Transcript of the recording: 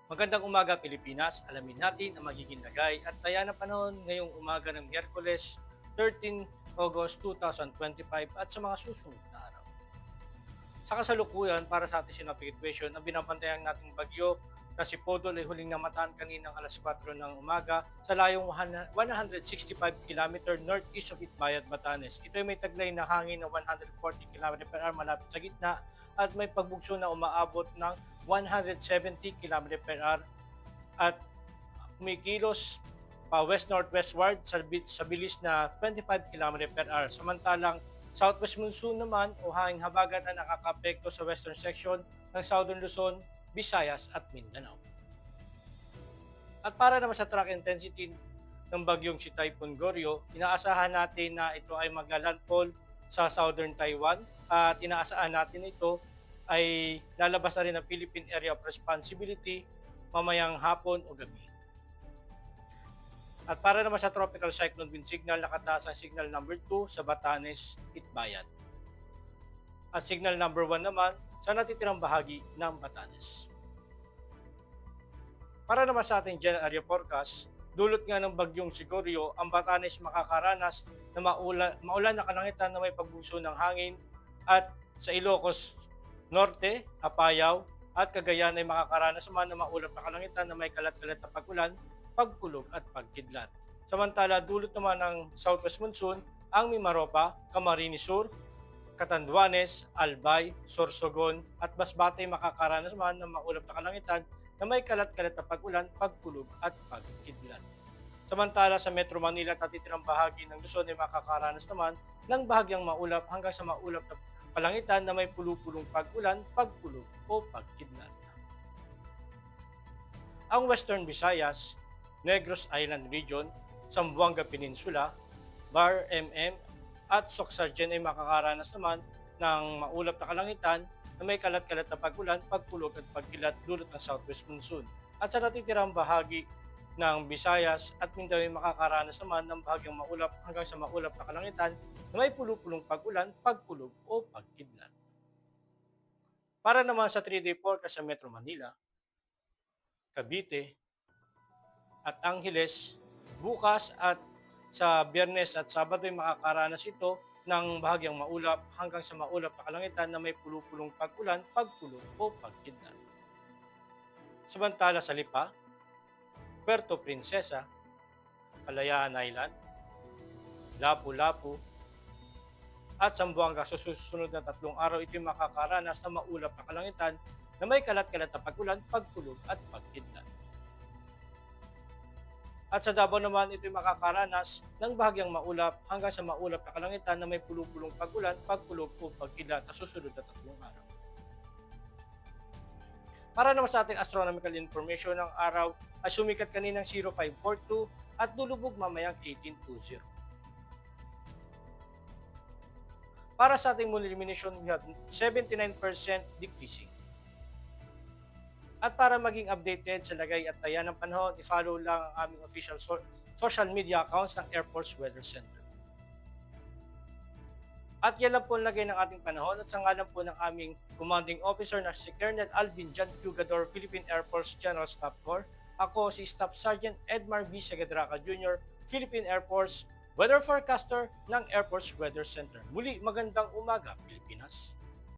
Magandang umaga Pilipinas, alamin natin ang magiging lagay at taya ng panahon ngayong umaga ng Miyerkules 13 August 2025 at sa mga susunod na araw. Sa kasalukuyan, para sa ating synoptic equation, ang binabantayan nating bagyo na si Podol ay huling namataan kaninang alas 4 ng umaga sa layong 165 km northeast of Itbayat, Batanes. Ito ay may taglay na hangin na 140 km per hour malapit sa gitna at may pagbugso na umaabot ng 170 km per hour at kumikilos pa west-northwestward sa bilis na 25 km per hour. Samantalang southwest monsoon naman o hanging habagat na nakakapekto sa western section ng Southern Luzon, Visayas at Mindanao. At para naman sa track intensity ng bagyong si Typhoon Goryo, inaasahan natin na ito ay maglalandfall sa southern Taiwan at inaasahan natin ito ay lalabas na rin ang Philippine Area of Responsibility mamayang hapon o gabi. At para naman sa tropical cyclone wind signal, nakataas ang signal number 2 sa Batanes, Itbayat. At signal number 1 naman sa natitirang bahagi ng Batanes. Para naman sa ating general area forecast, dulot nga ng bagyong Sigoryo, ang Batanes makakaranas na maulan na kalangitan na may pagbuso ng hangin at sa Ilocos Norte, Apayao at Cagayan ay makakaranas naman ng maulap na kalangitan na may kalat-kalat na pag-ulan, pagkulog at pagkidlat. Samantala, dulot naman ng southwest monsoon ang Mimaropa, Camarines Sur, Catanduanes, Albay, Sorsogon at Masbate makakaranas naman ng maulap na kalangitan na may kalat-kalat na pag-ulan, pagkulog at pagkidlat. Samantala sa Metro Manila at natitirang bahagi ng Luzon ay makakaranas naman ng bahagyang maulap hanggang sa maulap na kalangitan na may pulupulong pag-ulan, pagkulog o pagkidlat. Ang Western Visayas, Negros Island Region, Zamboanga Peninsula, Bar MM at Soxargen ay makakaranas naman ng maulap na kalangitan na may kalat-kalat na pag-ulan, pagkulog at pagkilat dulot ng southwest monsoon. At sa natitirang bahagi ng Visayas at Mindanao ay makakaranas naman ng bahagyang maulap hanggang sa maulap na kalangitan na may pulupulong pag-ulan, pagkulog o pagkidlat. Para naman sa 3-day forecast sa Metro Manila, Cavite at Angeles, bukas at sa Biyernes at Sabado ay makakaranas ito ng bahagyang maulap hanggang sa maulap na kalangitan na may pulupulong pag-ulan, pagkulog o pagkidlat. Samantala sa Lipa, Puerto Princesa, Kalayaan Island, Lapu-Lapu, at Zamboanga sa susunod na 3 araw ito makakaranas ng maulap na kalangitan na may kalat-kalat na pag-ulan, pagkulog at pagkidlat. At sa Davao naman ito makakaranas ng bahagyang maulap hanggang sa maulap na kalangitan na may pulupulong pag-ulan, pagkulog o pagkidlat sa susunod na 3 araw. Para naman sa ating astronomical information, ng araw ay sumikat kaninang 0542 at lulubog mamayang 1820. Para sa ating moon illumination, we have 79% decreasing. At para maging updated sa lagay at taya ng panahon, i-follow lang ang aming official social media accounts ng Air Force Weather Center. At yan lang po ang lagay ng ating panahon at sa ngalan po ng aming commanding officer na si Colonel Alvin John Cugador, Philippine Air Force General Staff Corps. Ako si Staff Sergeant Edmar B. Segadraca Jr., Philippine Air Force Weather Forecaster ng Air Force Weather Center. Muli, magandang umaga, Pilipinas.